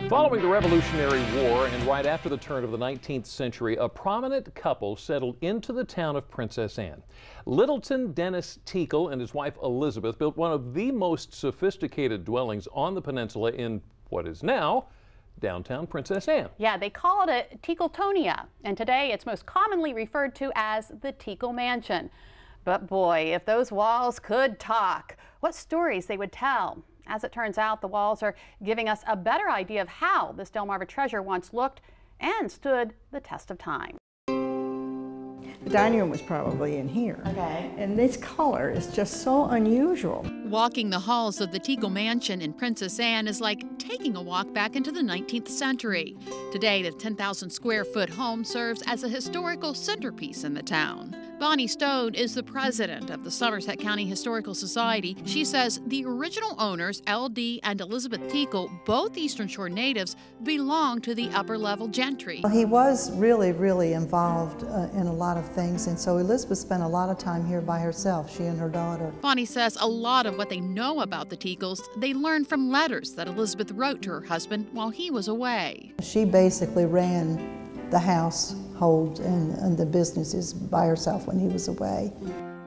Following the Revolutionary War and right after the turn of the 19th century, a prominent couple settled into the town of Princess Anne. Littleton Dennis Teackle and his wife Elizabeth built one of the most sophisticated dwellings on the peninsula in what is now downtown Princess Anne. Yeah, they called it Teackletonia, and today it's most commonly referred to as the Teackle Mansion. But boy, if those walls could talk, what stories they would tell. As it turns out, the walls are giving us a better idea of how this Delmarva treasure once looked and stood the test of time. The dining room was probably in here. Okay. And this color is just so unusual. Walking the halls of the Teackle Mansion in Princess Anne is like taking a walk back into the 19th century. Today, the 10,000 square foot home serves as a historical centerpiece in the town. Bonnie Stone is the president of the Somerset County Historical Society. She says the original owners, L.D. and Elizabeth Teackle, both Eastern Shore natives, belong to the upper level gentry. He was really involved in a lot of things, and so Elizabeth spent a lot of time here by herself, she and her daughter. Bonnie says a lot of what they know about the Teackles they learned from letters that Elizabeth wrote to her husband while he was away. She basically ran the household and the businesses by herself when he was away.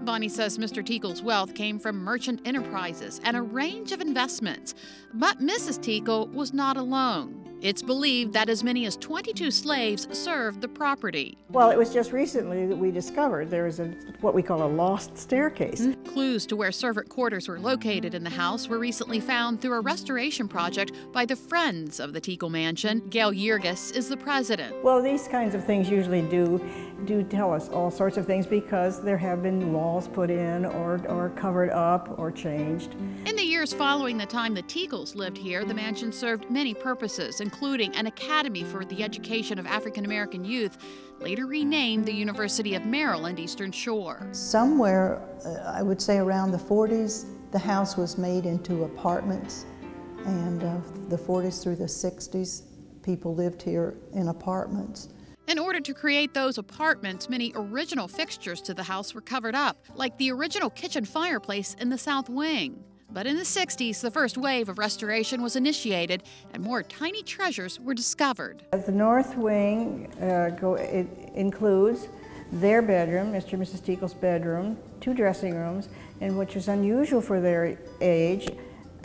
Bonnie says Mr. Teackle's wealth came from merchant enterprises and a range of investments. But Mrs. Teackle was not alone. It's believed that as many as 22 slaves served the property. Well, it was just recently that we discovered there is what we call a lost staircase. Clues to where servant quarters were located in the house were recently found through a restoration project by the Friends of the Teackle Mansion. Gail Yergis is the president. Well, these kinds of things usually do tell us all sorts of things because there have been walls put in or covered up or changed. In the years following the time the Teackles lived here, the mansion served many purposes, including an academy for the education of African American youth, later renamed the University of Maryland Eastern Shore. Somewhere, I would say around the 40s, the house was made into apartments, and the 40s through the 60s, people lived here in apartments. In order to create those apartments, many original fixtures to the house were covered up, like the original kitchen fireplace in the south wing. But in the 60s, the first wave of restoration was initiated and more tiny treasures were discovered. The north wing it includes their bedroom, Mr. and Mrs. Teackle's bedroom, 2 dressing rooms, and which is unusual for their age,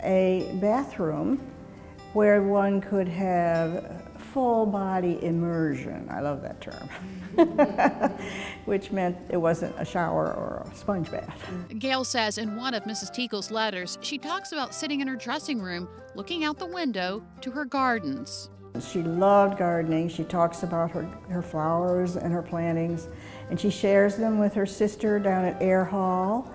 a bathroom where one could have full body immersion. I love that term. Which meant it wasn't a shower or a sponge bath. Gail says in one of Mrs. Teackle's letters, she talks about sitting in her dressing room, looking out the window to her gardens. She loved gardening. She talks about her flowers and her plantings, and she shares them with her sister down at Air Hall.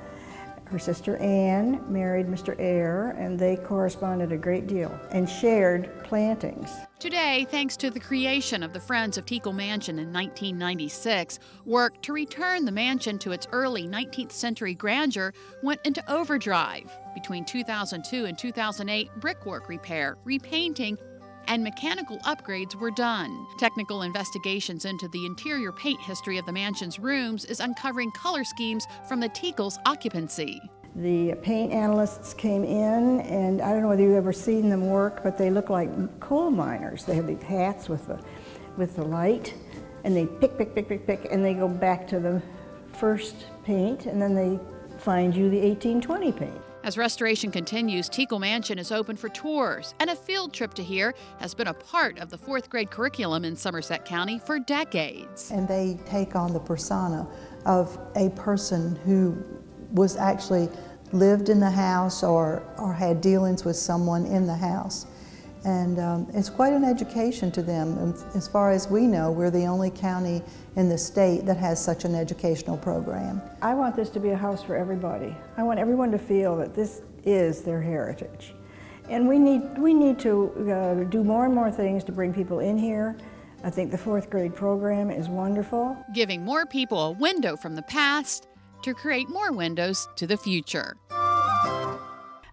Her sister Anne married Mr. Eyre, and they corresponded a great deal and shared plantings. Today, thanks to the creation of the Friends of Teackle Mansion in 1996, work to return the mansion to its early 19th century grandeur went into overdrive. Between 2002 and 2008, brickwork repair, repainting, and mechanical upgrades were done. Technical investigations into the interior paint history of the mansion's rooms is uncovering color schemes from the Teackles' occupancy. The paint analysts came in, and I don't know whether you've ever seen them work, but they look like coal miners. They have these hats with the light, and they pick, and they go back to the first paint, and then they find you the 1820 paint. As restoration continues, Teackle Mansion is open for tours, and a field trip to here has been a part of the 4th grade curriculum in Somerset County for decades. And they take on the persona of a person who was actually lived in the house or had dealings with someone in the house. And it's quite an education to them. And as far as we know, we're the only county in the state that has such an educational program. I want this to be a house for everybody. I want everyone to feel that this is their heritage. And we need to do more and more things to bring people in here. I think the 4th grade program is wonderful. Giving more people a window from the past to create more windows to the future.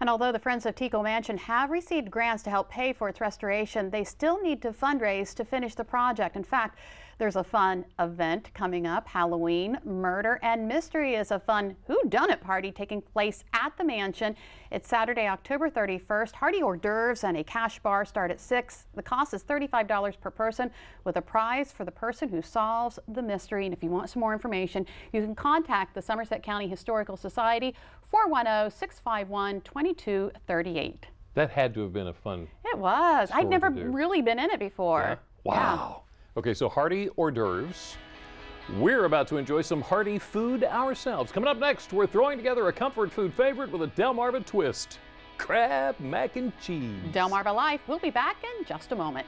And although the Friends of Teackle Mansion have received grants to help pay for its restoration, they still need to fundraise to finish the project. In fact, There's a fun event coming up. Halloween Murder and Mystery is a fun whodunit party taking place at the mansion. It's Saturday, October 31st. Hearty hors d'oeuvres and a cash bar start at 6. The cost is $35 per person with a prize for the person who solves the mystery. And if you want some more information, you can contact the Somerset County Historical Society, 410-651-2238. That had to have been a fun. It was. I'd never really been in it before. Yeah? Wow. Yeah. Okay, so hearty hors d'oeuvres. We're about to enjoy some hearty food ourselves. Coming up next, we're throwing together a comfort food favorite with a Delmarva twist. Crab mac and cheese. Delmarva Life. We'll be back in just a moment.